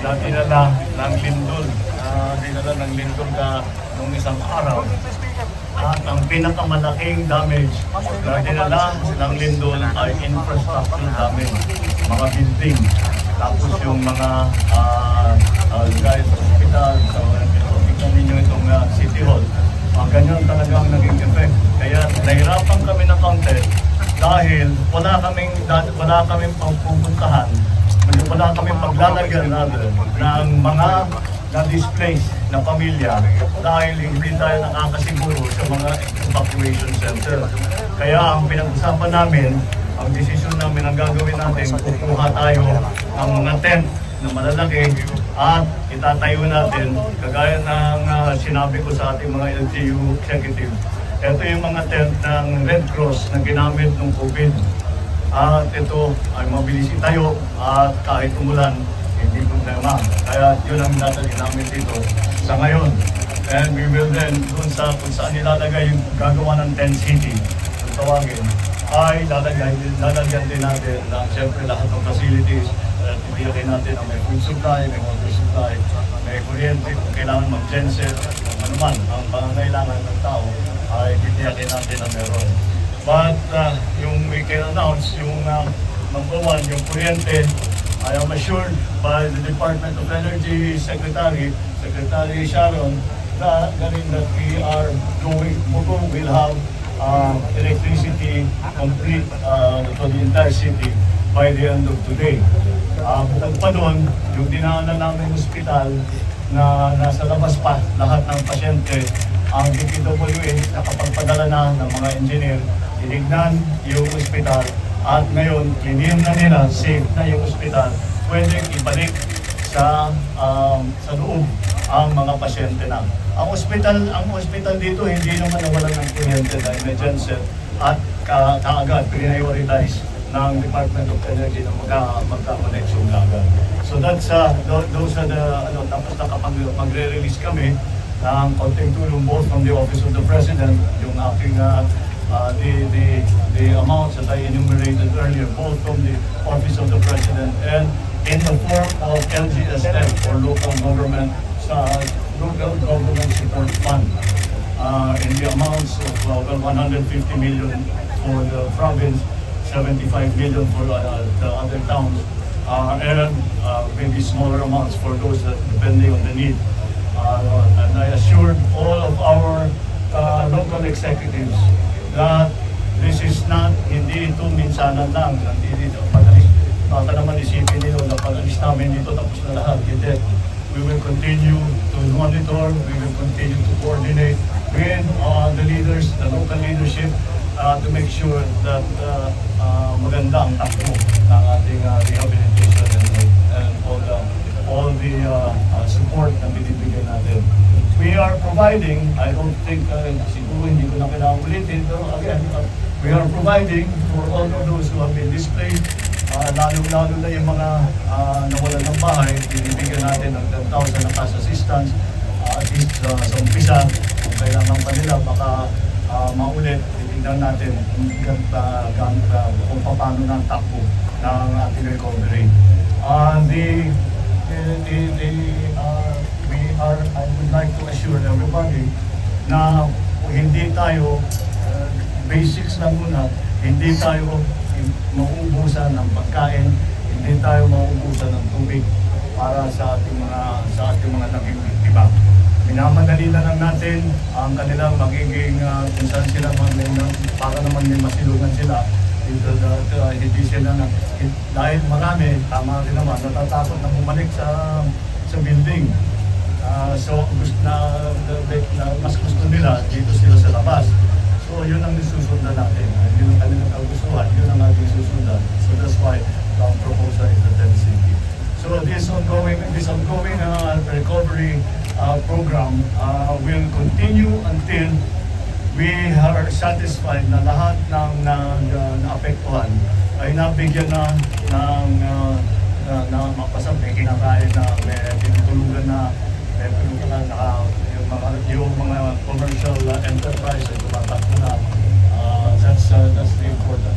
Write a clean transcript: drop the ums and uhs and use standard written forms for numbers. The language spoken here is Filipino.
na dinala ng lindol. Dinala ng lindol nung isang araw. At ang pinakamalaking damage na dinala ng lindol ay infrastructure damage, mga building. Tapos yung mga guys sa hospital, tingnan ninyo itong City Hall. Ganyan talaga ang naging effect. Kaya nahirapan kami ng kaunti dahil wala kaming pagpupuntahan, wala kaming paglalagyan ng mga na-displaced na pamilya dahil hindi tayo nakakasiguro sa mga evacuation center. Kaya ang pinag-usapan namin, ang desisyon namin, ang gagawin natin, kukuha tayo ng mga tent na malalaki at itatayo natin, kagaya ng sinabi ko sa ating mga LGU executive. Ito yung mga tent ng Red Cross na ginamit ng COVID. At ito ay mabilis itayo at kahit umulan, hindi problema. Kaya yun ang dadalhin namin dito sa ngayon. And we will then, kung saan nilalagay yung gagawa ng tent city, kung tawagin, ay lalagyan din natin ng siyempre lahat ng facilities. Titiyakin natin ang may food supply, may water supply, may kuryente, kung kailangan mag-genset, ano man ang pangangailangan ng tao, ay titiyakin natin na meron. But yung we can announce, yung number one, yung kuryente, I am assured by the Department of Energy Secretary Sharon, that we are will have electricity complete to the entire city by the end of today. Bukod pa doon, yung dinaanan namin hospital na nasa labas pa lahat ng pasyente, ang DPWH nakapagpadala na ng mga engineer, tinignan yung hospital at ngayon, clean na nila, safe na yung hospital, pwedeng ibalik sa loob ang mga pasyente na. Ang hospital dito hindi naman nawalan ng kuryente dahil may genset at kaagad prioritize ng Department of Energy na magka-connection agad. So that's those are the tapos magre-release kami ng konting tulong both from the Office of the President, yung aking the amounts that I enumerated earlier, both from the Office of the President and in the form of LGSF or Local Government Support Fund in the amounts of 150 million for the province, 75 million for the other towns, and maybe smaller amounts for those that depending on the need. And I assured all of our local executives that this is not, hindi ito minsanan lang, hindi ito pag-alis. Baka naman isipin nila na pag-alis namin dito tapos na lahat. Hindi. We will continue to monitor, we will continue to coordinate with the leaders, the local leadership, to make sure that maganda ang takbo ng ating rehabilitation and all the support na binibigyan natin. We are providing, I don't think, siguro hindi ko na kailangan ulitin, pero again, we are providing for all of those who have been displaced, lalo na yung mga nawalan ng bahay, binibigyan natin ng 10,000 na cash assistance, at least sa umpisa, kung kailangan pa nila, baka maulit, titignan natin kung paano ng takbo ng ating recovery. I would like to assure everybody na hindi tayo, basics lang muna, hindi tayo mauubusan ng pagkain, hindi tayo mauubusan ng tubig para sa ating mga naging biktima. Minamadali na lang natin ang kanilang magiging kung saan sila para naman may masilungan sila. Hindi sila na, dahil marami, tama rin naman, natatakot na bumalik sa building. So mas gusto nila dito sila sa labas. So yun ang susundan natin. Yun ang kanilang kagustuhan, yun ang ating susundan. So that's why the proposal is the tent city. So this ongoing recovery program will continue until we are satisfied na lahat ng naapektuhan ay nabigyan na ng mapasap, may kinakain na, may tinutulugan na, yung mga commercial enterprise ay tumatakbo na. That's the important.